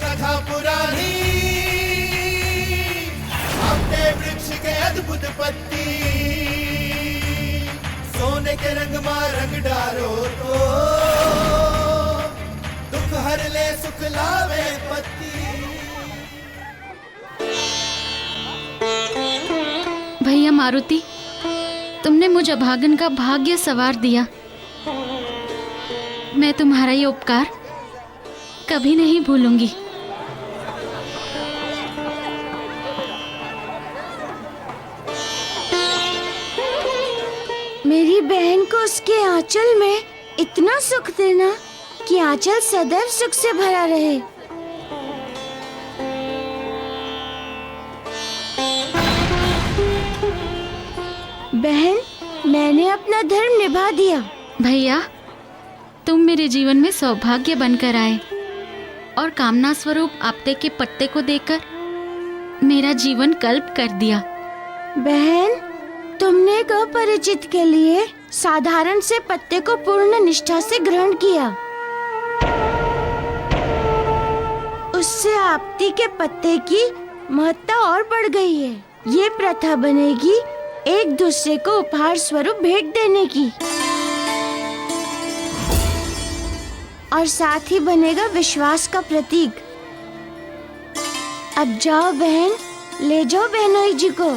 कथा पुरानी, अपने वृक्ष के अद्भुत पत्ती, सोने के रंग में रंग डालो तो दुख हर ले सुख लावे पत्ती। भैया मारुति, तुमने मुझ अभागन का भाग्य सवार दिया। मैं तुम्हारा ये उपकार कभी नहीं भूलूंगी। मेरी बहन को उसके आंचल में इतना सुख देना कि आंचल सदैव सुख से भरा रहे। बहन, मैंने अपना धर्म निभा दिया। भैया, तुम मेरे जीवन में सौभाग्य बनकर आए और कामना स्वरूप आपते के पत्ते को देकर मेरा जीवन कल्प कर दिया। बहन, तुमने एक अपरिचित के लिए साधारण से पत्ते को पूर्ण निष्ठा से ग्रहण किया। उससे आपती के पत्ते की महत्ता और बढ़ गई है। ये प्रथा बनेगी एक दूसरे को उपहार स्वरूप भेंट देने की, और साथ ही बनेगा विश्वास का प्रतीक। अब जाओ बहन, ले जाओ बहनोई जी को।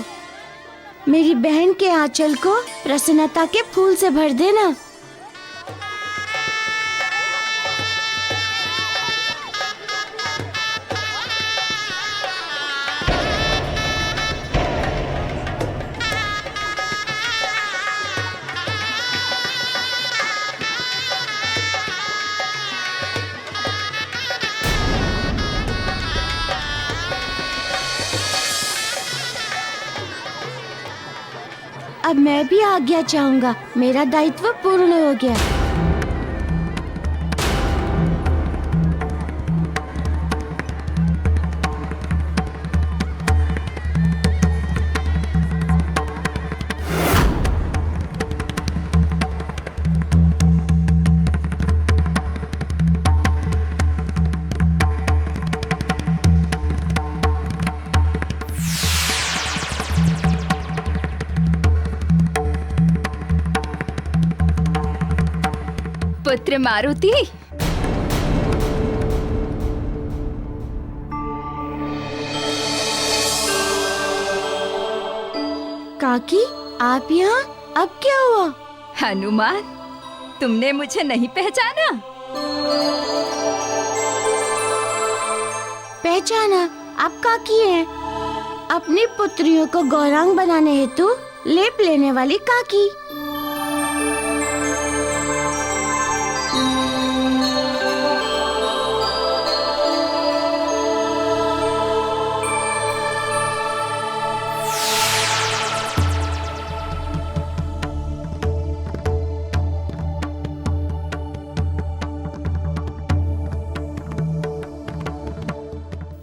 मेरी बहन के आंचल को प्रसन्नता के फूल से भर देना। अब मैं भी आज्ञा चाहूंगा। मेरा दायित्व पूर्ण हो गया। पुत्र मारुति, काकी, आप यहाँ? अब क्या हुआ? हनुमान, तुमने मुझे नहीं पहचाना? पहचाना, आप काकी हैं। अपनी पुत्रियों को गौरांग बनाने हेतु लेप लेने वाली काकी।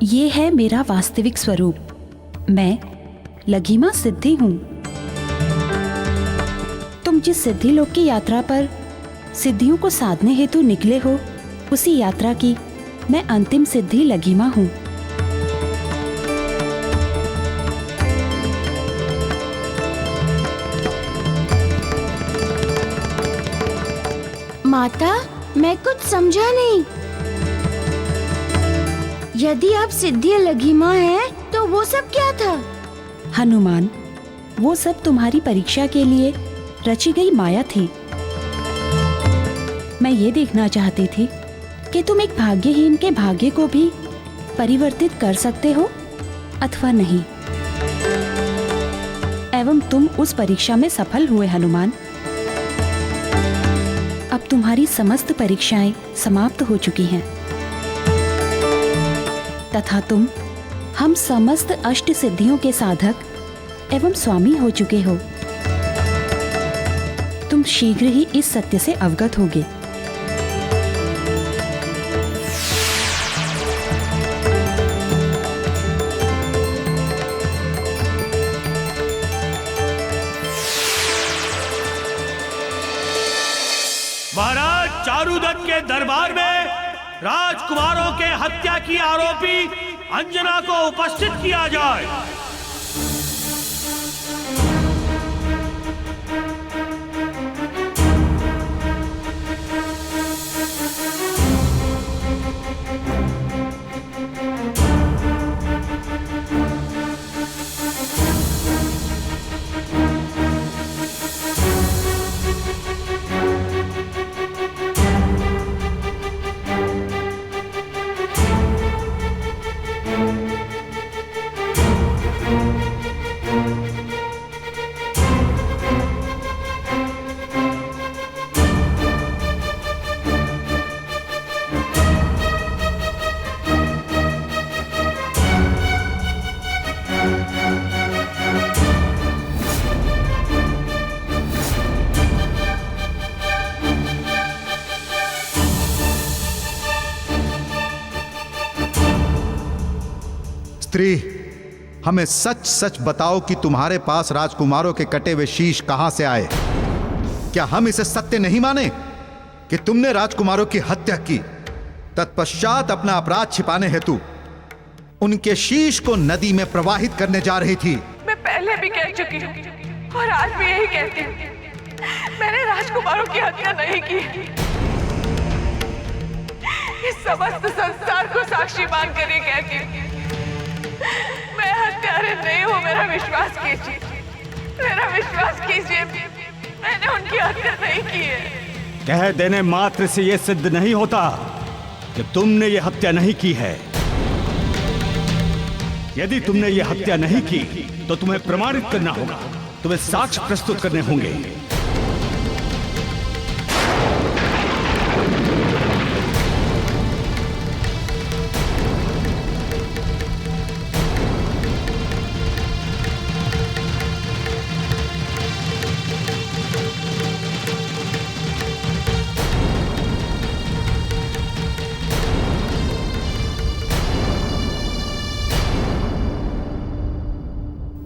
ये है मेरा वास्तविक स्वरूप। मैं लघिमा सिद्धि हूँ। तुम जिस सिद्धि लोक की यात्रा पर सिद्धियों को साधने हेतु निकले हो, उसी यात्रा की मैं अंतिम सिद्धि लघिमा हूँ। माता, मैं कुछ समझा नहीं। यदि आप सिद्धि लघिमा हैं, तो वो सब क्या था? हनुमान, वो सब तुम्हारी परीक्षा के लिए रची गई माया थी। मैं ये देखना चाहती थी कि तुम एक भाग्यहीन के भाग्य को भी परिवर्तित कर सकते हो अथवा नहीं। एवं तुम उस परीक्षा में सफल हुए हनुमान। अब तुम्हारी समस्त परीक्षाएं समाप्त हो चुकी हैं तथा तुम हम समस्त अष्ट सिद्धियों के साधक एवं स्वामी हो चुके हो। तुम शीघ्र ही इस सत्य से अवगत होगे। महाराज, चारुदत्त के दरबार में राजकुमारों के हत्या की आरोपी अंजना को उपस्थित किया जाए। स्त्री, हमें सच सच बताओ कि तुम्हारे पास राजकुमारों के कटे हुए शीश कहां से आए? क्या हम इसे सत्य नहीं माने कि तुमने राजकुमारों की हत्या की, तत्पश्चात अपना अपराध छिपाने हेतु उनके शीश को नदी में प्रवाहित करने जा रही थी? मैं पहले भी कह चुकी हूँ और आज भी यही कहती हूँ, मैंने राजकुमारों की हत्या नहीं की। इस समस्त संसार को साक्षी मानकर ये कहती हूँ, मैं हत्यारे नहीं हूँ। मेरा विश्वास कीजिए, मेरा विश्वास कीजिए, मैंने उनकी हत्या नहीं की है। कह देने मात्र से यह सिद्ध नहीं होता कि तुमने ये हत्या नहीं की है। यदि तुमने ये हत्या नहीं की तो तुम्हें प्रमाणित करना होगा, तुम्हें साक्ष्य प्रस्तुत करने होंगे।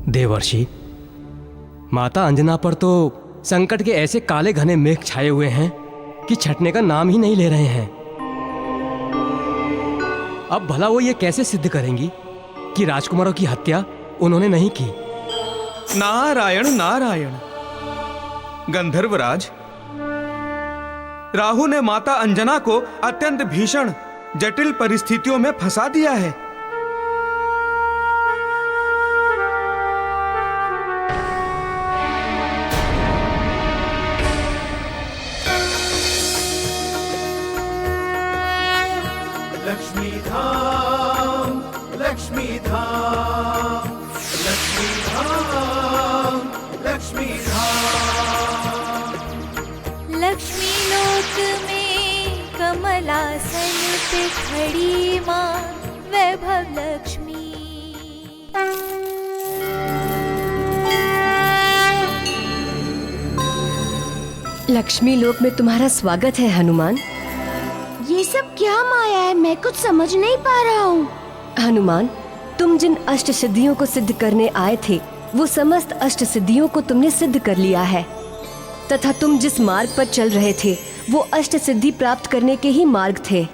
देवर्षि, माता अंजना पर तो संकट के ऐसे काले घने मेघ छाए हुए हैं कि छटने का नाम ही नहीं ले रहे हैं। अब भला वो ये कैसे सिद्ध करेंगी कि राजकुमारों की हत्या उन्होंने नहीं की? नारायण नारायण। गंधर्वराज, राहु ने माता अंजना को अत्यंत भीषण जटिल परिस्थितियों में फंसा दिया है। लक्ष्मी धाम, लक्ष्मी धाम, लक्ष्मी धाम, लक्ष्मी धाम। लक्ष्मी लोक में कमलासन पे खड़ी माँ वैभव लक्ष्मी। लक्ष्मी लोक में तुम्हारा स्वागत है हनुमान। ये सब क्या माया है, मैं कुछ समझ नहीं पा रहा हूँ। हनुमान, तुम जिन अष्ट सिद्धियों को सिद्ध करने आए थे, वो समस्त अष्ट सिद्धियों को तुमने सिद्ध कर लिया है, तथा तुम जिस मार्ग पर चल रहे थे वो अष्ट सिद्धि प्राप्त करने के ही मार्ग थे।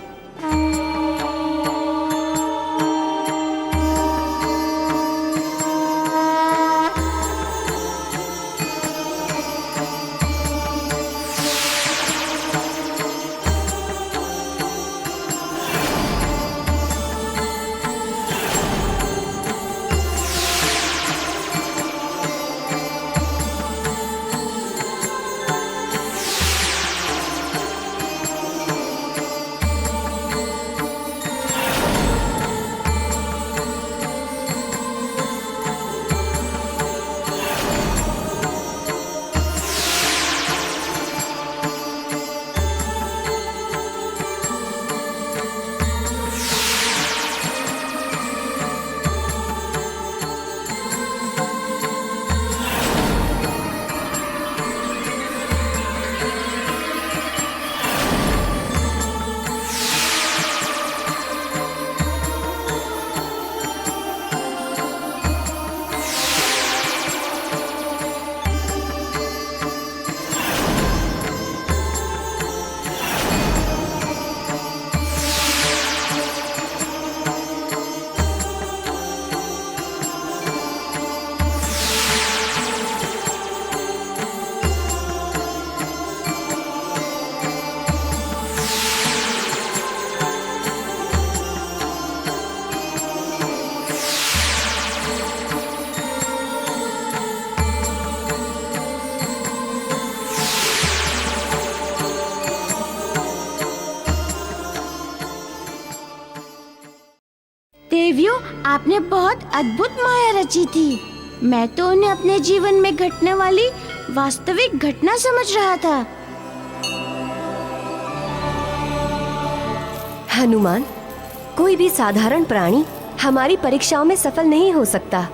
देवियों, आपने बहुत अद्भुत माया रची थी। मैं तो उन्हें अपने जीवन में घटने वाली वास्तविक घटना समझ रहा था। हनुमान, कोई भी साधारण प्राणी हमारी परीक्षाओं में सफल नहीं हो सकता,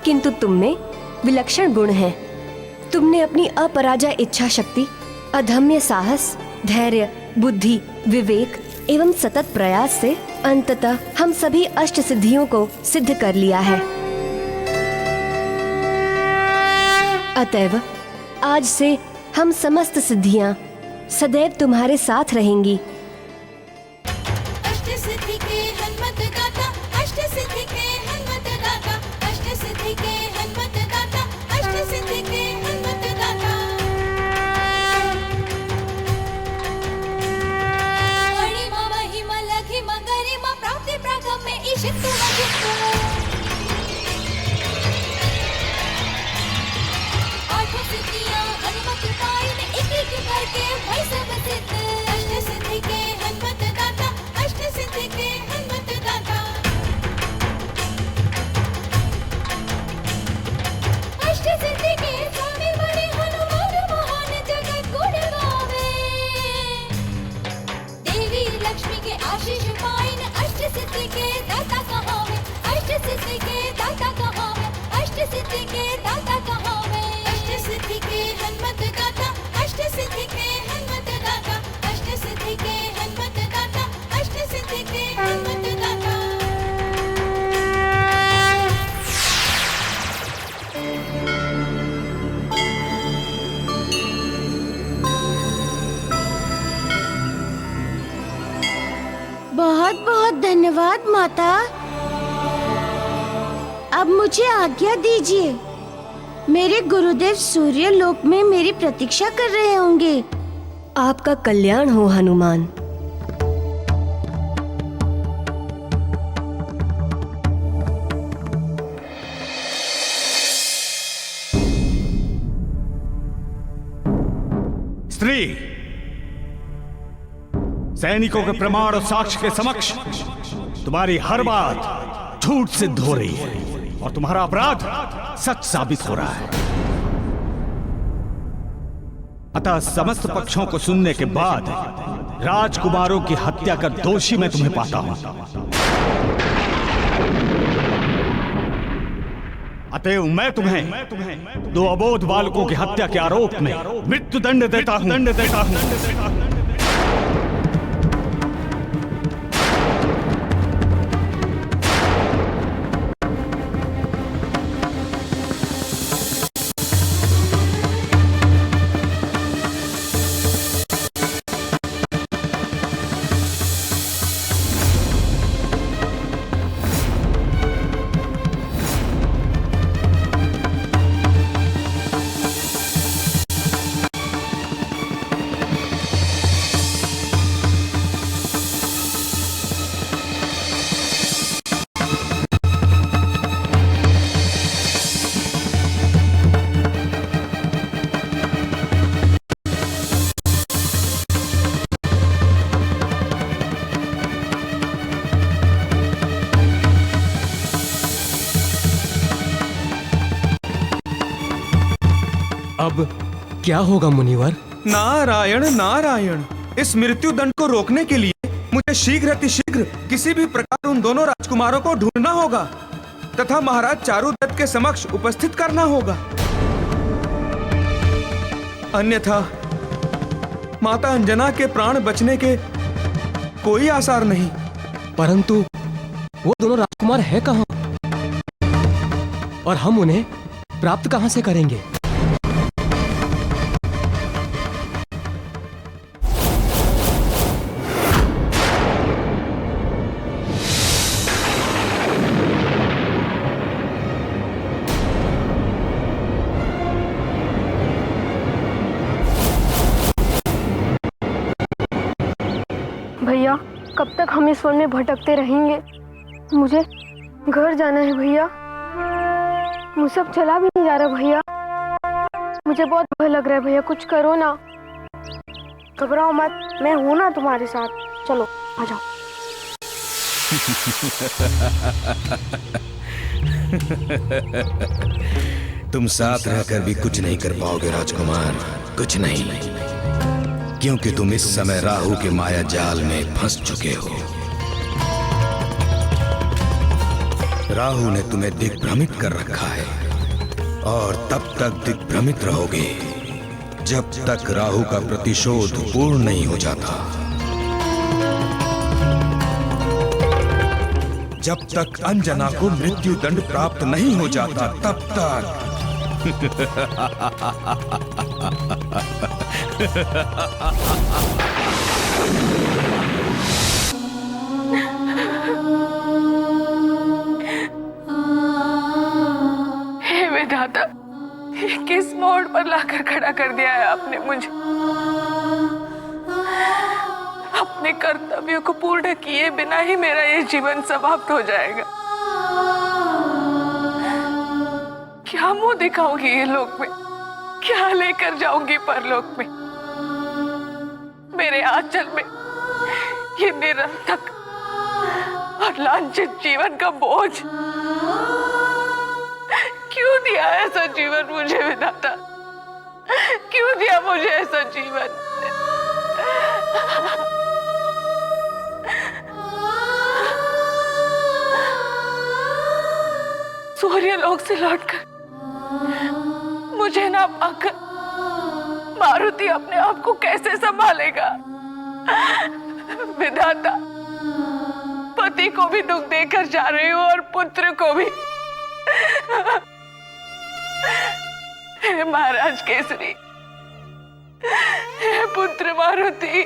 किंतु तुम में विलक्षण गुण हैं। तुमने अपनी अपराजय इच्छा शक्ति, अदम्य साहस, धैर्य, बुद्धि, विवेक एवं सतत प्रयास से अंततः हम सभी अष्ट सिद्धियों को सिद्ध कर लिया है। अतएव आज से हम समस्त सिद्धियां सदैव तुम्हारे साथ रहेंगी। अष्ट सिद्धि के हनुमत गाथा, अष्ट सिद्धि के हनुमत गाथा, अष्ट सिद्धि के हनुमत गाथा, अष्ट सिद्धि के हनुमत गाथा। अणिमा महिमा लघिमा गरिमा प्राप्ति प्रागम में ईशित वजित। आठों सिद्धियां हनुमत पाई ने एक एक करके भई सब सिद्ध। अष्ट सिद्धि के हनुमत गाथा, अष्ट सिद्धि के हनुमत गाथा। अष्ट सिद्धि के स्वामी बड़े हनुमान महान जगत गुण गावे। देवी लक्ष्मी के आशीष पाई ने अष्ट सिद्धि के दाता कहावे। अष्ट सिद्धि के दाता कहावे, अष्ट सिद्धि के दाता कहावे। अष्ट सिद्धि के हनुमत गाथा, अष्ट सिद्धि के हनुमत गाथा, अष्ट सिद्धि के हनुमत गाथा, अष्ट सिद्धि के हनुमत गाथा। बहुत बहुत धन्यवाद माता। अब मुझे आज्ञा दीजिए। मेरे गुरुदेव सूर्य लोक में मेरी प्रतीक्षा कर रहे होंगे। आपका कल्याण हो हनुमान। स्त्री, सैनिकों के प्रमाण और साक्ष्य के समक्ष तुम्हारी हर बात झूठ सिद्ध हो रही है और तुम्हारा अपराध सच साबित हो रहा है। अतः समस्त पक्षों को सुनने के बाद राजकुमारों की हत्या कर दोषी मैं तुम्हें पाता हूं। अतएव मैं तुम्हें 2 अबोध बालकों की हत्या के आरोप में मृत्यु दंड देता हूं। अब क्या होगा मुनिवर? नारायण नारायण, इस मृत्यु दंड को रोकने के लिए मुझे शीघ्र अतिशीघ्र किसी भी प्रकार उन दोनों राजकुमारों को ढूंढना होगा तथा महाराज चारुदत्त के समक्ष उपस्थित करना होगा। अन्यथा माता अंजना के प्राण बचने के कोई आसार नहीं। परंतु वो दोनों राजकुमार है कहाँ और हम उन्हें प्राप्त कहाँ से करेंगे? भैया, कब तक हम इस वन में भटकते रहेंगे? मुझे घर जाना है भैया। मुझसे अब चला भी नहीं जा रहा भैया। मुझे बहुत भय लग रहा है भैया, कुछ करो ना। घबराओ मत, मैं हूं ना तुम्हारे साथ। चलो आ जाओ। तुम साथ रहकर भी कुछ नहीं कर पाओगे राजकुमार, कुछ नहीं, क्योंकि तुम इस समय राहु के माया जाल में फंस चुके हो। राहु ने तुम्हें दिग्भ्रमित कर रखा है और तब तक दिग्भ्रमित रहोगे जब तक राहु का प्रतिशोध पूर्ण नहीं हो जाता, जब तक अंजना को मृत्यु दंड प्राप्त नहीं हो जाता, तब तक। हे विधाता, ये किस मोड़ पर लाकर खड़ा कर दिया है आपने मुझे। अपने कर्तव्यों को पूर्ण किए बिना ही मेरा ये जीवन समाप्त हो जाएगा। क्या मुंह दिखाऊंगी ये लोक में, क्या लेकर जाऊंगी परलोक में। मेरे आंचल में ये निरर्थक और लांछित जीवन का बोझ। क्यों दिया ऐसा जीवन मुझे विधाता, क्यों दिया मुझे ऐसा जीवन। सूर्यलोक से लौटकर मुझे ना पाकर मारुति अपने आप को कैसे संभालेगा। विधाता, पति को भी दुख देकर जा रही हूँ और पुत्र को भी। हे महाराज केसरी, हे पुत्र मारुति,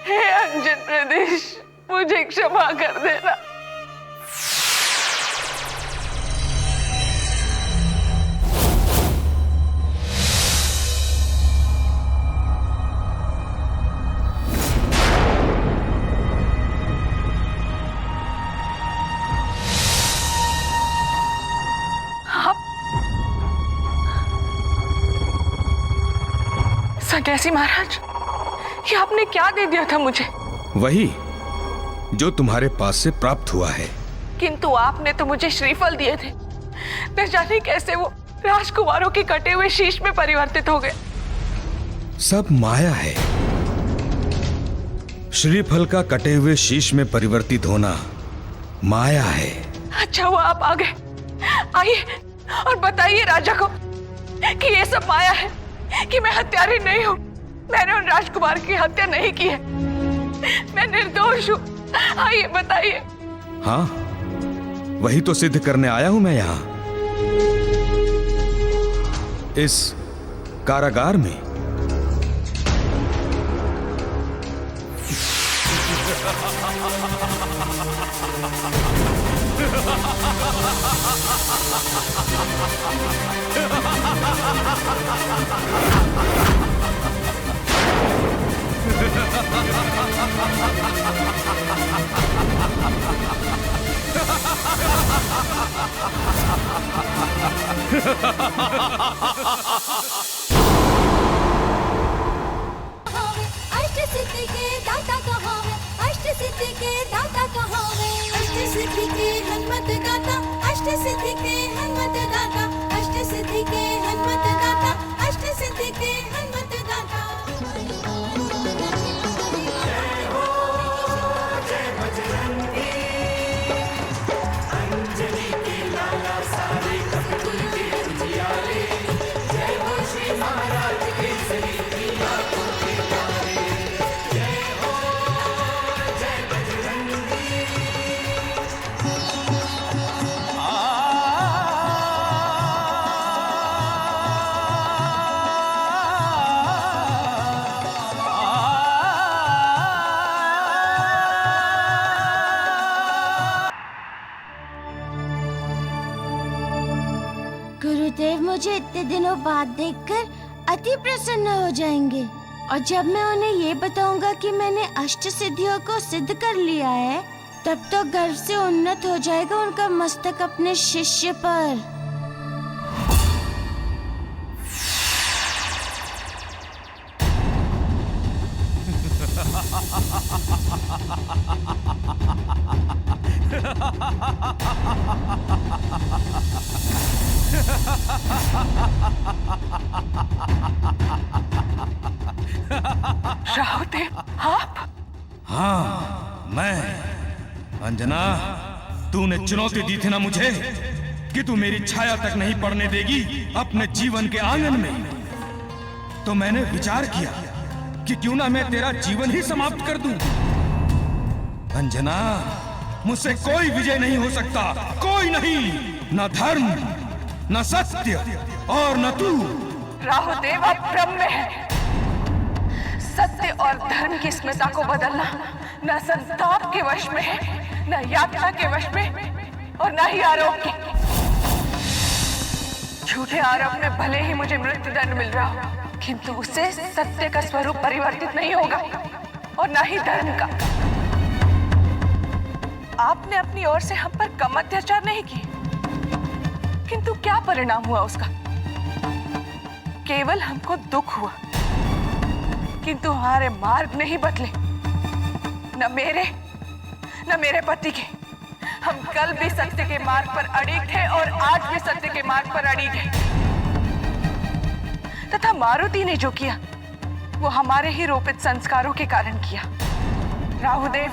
हे अंजन प्रदेश, मुझे क्षमा कर देना। सन्यासी महाराज, ये आपने क्या दे दिया था मुझे? वही जो तुम्हारे पास से प्राप्त हुआ है। किंतु आपने तो मुझे श्रीफल दिए थे, न जाने कैसे वो राजकुमारों के कटे हुए शीश में परिवर्तित हो गए। सब माया है। श्रीफल का कटे हुए शीश में परिवर्तित होना माया है। अच्छा हुआ आप आ गए। आइए और बताइए राजा को कि ये सब माया है, कि मैं हत्यारी नहीं हूँ। मैंने उन राजकुमार की हत्या नहीं की है, मैं निर्दोष हूँ। आइए बताइए। हाँ, वही तो सिद्ध करने आया हूं मैं यहाँ, इस कारागार में। अष्ट सिद्धि के दाता कहाँ है, अष्ट सिद्धि के दाता कहाँ है। अष्ट सिद्धि के हनुमत दाता, अष्ट सिद्धि के हनुमत दाता, अष्ट सिद्धि के हनुमत दाता, अष्ट सिद्धि के हनुमत दाता। जय हो, जय बजरंगी, अंजलि के लाला सारे कपटों के उजियारे। जय हो श्री महाराज केसरी की आंखों के तारे। जय हो, जय बजरंगी। गुरुदेव मुझे इतने दिनों बाद देखकर अति प्रसन्न हो जाएंगे, और जब मैं उन्हें ये बताऊंगा कि मैंने अष्ट सिद्धियों को सिद्ध कर लिया है, तब तो गर्व से उन्नत हो जाएगा उनका मस्तक अपने शिष्य पर। Ha ha ha ha ha ha! Rahudev, आप? हाँ, मैं। अंजना, तूने चुनौती दी थी ना मुझे कि तू मेरी छाया तक नहीं पड़ने देगी अपने जीवन के आंगन में, तो मैंने विचार किया कि क्यों ना मैं तेरा जीवन ही समाप्त कर दूं। अंजना, मुझसे कोई विजय नहीं हो सकता, कोई नहीं, न धर्म, न सत्य और न तू। राहुदेव, आप भ्रम में हैं। सत्य और धर्म की स्मृति को बदलना न संताप के वश में है, न यात्रा के वश में, और न ही आरोप के। झूठे आरोप में भले ही मुझे मृत्यु दंड मिल रहा हो, किंतु उससे सत्य का स्वरूप परिवर्तित नहीं होगा, और न ही धर्म का। आपने अपनी ओर से हम पर कम अत्याचार नहीं किए, किंतु क्या परिणाम हुआ उसका? केवल हमको दुख हुआ, किंतु हमारे मार्ग नहीं बदले, न मेरे पति के। हम कल भी सत्य के मार्ग पर अड़िग थे और आज भी सत्य के मार्ग पर अड़िग हैं। तथा मारुति ने जो किया वो हमारे ही रोपित संस्कारों के कारण किया। राहुदेव,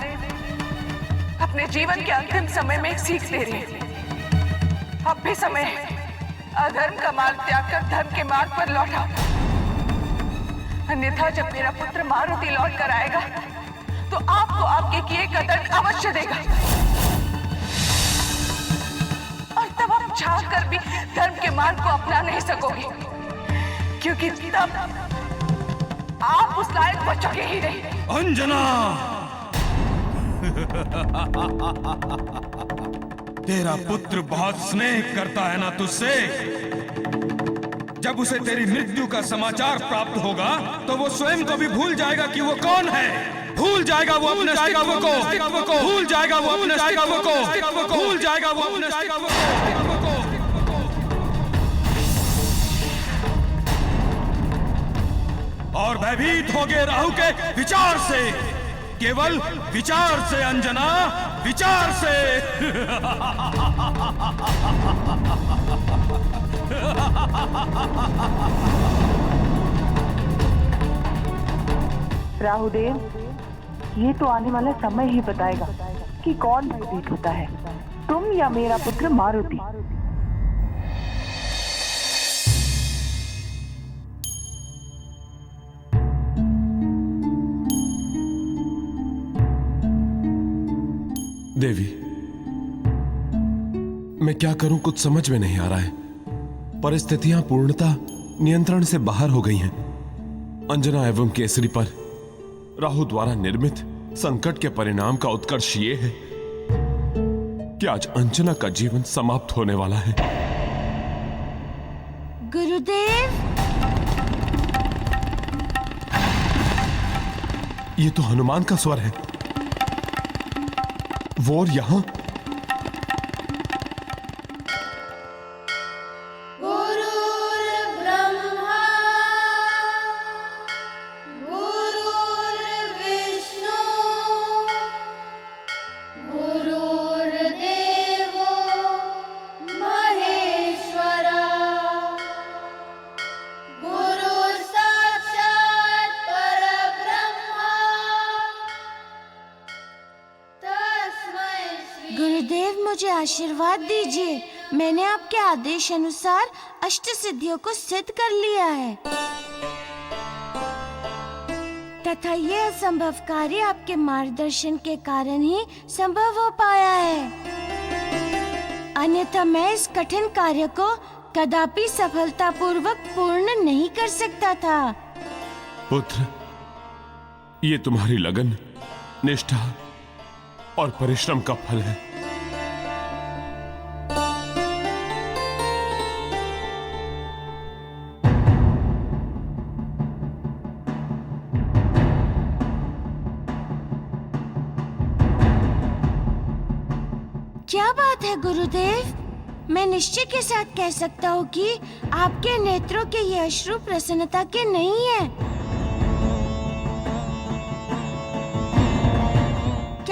अपने जीवन के अंतिम समय में एक सीख दे रहे हैं। अब भी समय है, अधर्म का मार्ग त्याग कर धर्म के मार्ग पर लौटा, अन्यथा जब मेरा पुत्र मारुति लौट कर आएगा तो आपको आपके किए का दंड अवश्य देगा, और तब आप चाह कर भी धर्म के मार्ग को अपना नहीं सकोगे, क्योंकि तब आप उस लायक बचोगे ही नहीं। अंजना, तेरा पुत्र बहुत स्नेह करता है ना तुझसे। जब उसे तेरी मृत्यु का समाचार प्राप्त होगा तो वो स्वयं को भी भूल जाएगा कि वो कौन है, भूल जाएगा वो अपने अस्तित्व को, भूल जाएगा वो अपने अस्तित्व को, भूल जाएगा वो अपने अस्तित्व को। और भयभीत हो गए राहु के विचार से, केवल विचार से अंजना, विचार से। राहुदेव, ये तो आने वाला समय ही बताएगा कि कौन भयभीत होता है, तुम या मेरा पुत्र मारुति। देवी, मैं क्या करूं कुछ समझ में नहीं आ रहा है। परिस्थितियां पूर्णतः नियंत्रण से बाहर हो गई हैं। अंजना एवं केसरी पर राहु द्वारा निर्मित संकट के परिणाम का उत्कर्ष ये है कि आज अंजना का जीवन समाप्त होने वाला है। गुरुदेव, ये तो हनुमान का स्वर है। वो और यहां गुरुदेव, मुझे आशीर्वाद दीजिए। मैंने आपके आदेश अनुसार अष्ट सिद्धियों को सिद्ध कर लिया है, तथा ये असंभव कार्य आपके मार्गदर्शन के कारण ही संभव हो पाया है। अन्यथा मैं इस कठिन कार्य को कदापि सफलतापूर्वक पूर्ण नहीं कर सकता था। पुत्र, ये तुम्हारी लगन, निष्ठा और परिश्रम का फल है। क्या बात है गुरुदेव, मैं निश्चय के साथ कह सकता हूँ कि आपके नेत्रों के ये अश्रु प्रसन्नता के नहीं है।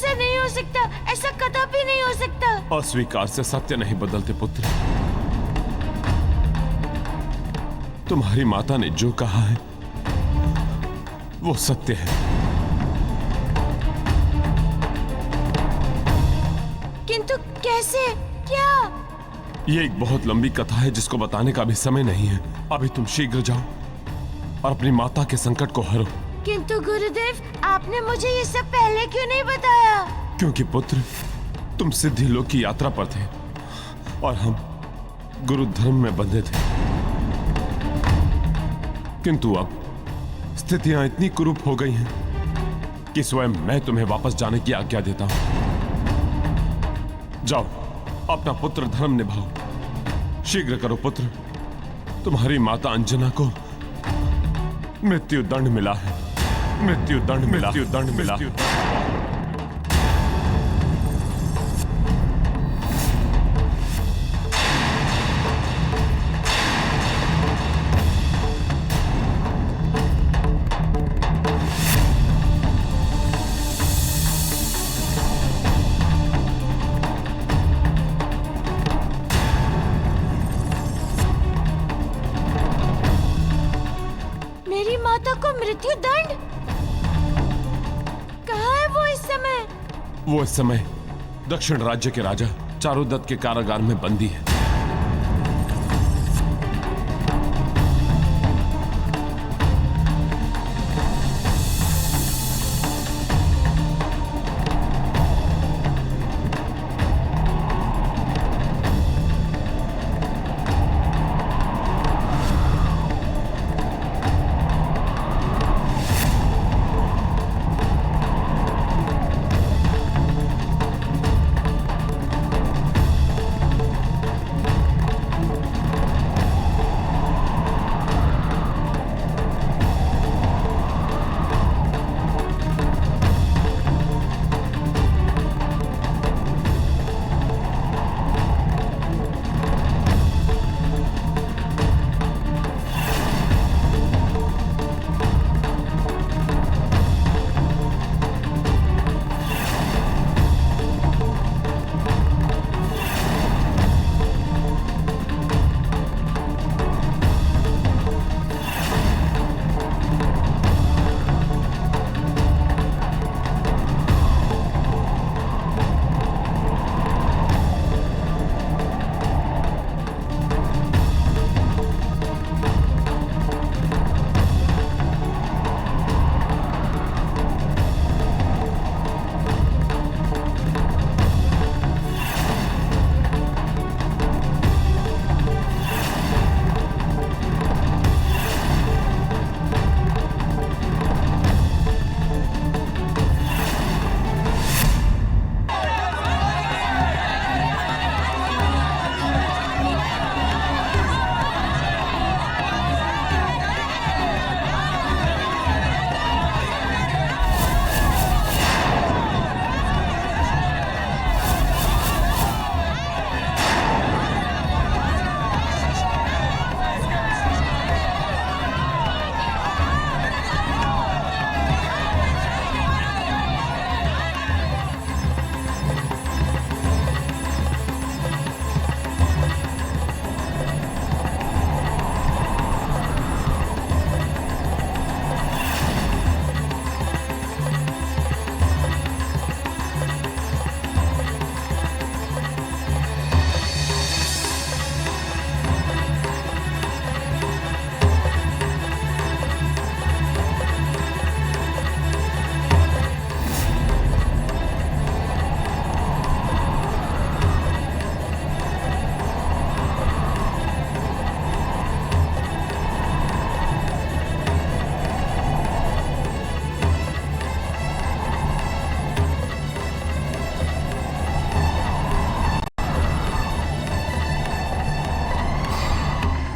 ऐसा नहीं हो सकता, ऐसा कदापि नहीं हो सकता। अस्वीकार से सत्य नहीं बदलते पुत्र। तुम्हारी माता ने जो कहा है वो सत्य है। किंतु कैसे, क्या? ये एक बहुत लंबी कथा है जिसको बताने का अभी समय नहीं है। अभी तुम शीघ्र जाओ और अपनी माता के संकट को हरो। किंतु गुरुदेव, आपने मुझे ये सब पहले क्यों नहीं बताया? क्योंकि पुत्र, तुम सिद्धि लोक की यात्रा पर थे और हम गुरु धर्म में बंधे थे। किंतु अब स्थितियां इतनी कुरूप हो गई हैं कि स्वयं मैं तुम्हें वापस जाने की आज्ञा देता हूं। जाओ, अपना पुत्र धर्म निभाओ। शीघ्र करो पुत्र, तुम्हारी माता अंजना को मृत्यु दंड मिला है। मृत्यु दंड मिला, मृत्यु दंड मिला। मेरी माता को मृत्यु दंड? कहाँ है वो इस समय? वो इस समय दक्षिण राज्य के राजा चारुदत्त के कारागार में बंदी है।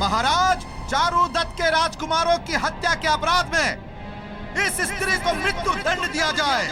महाराज, चारुदत्त के राजकुमारों की हत्या के अपराध में इस स्त्री को मृत्यु दंड दिया जाए।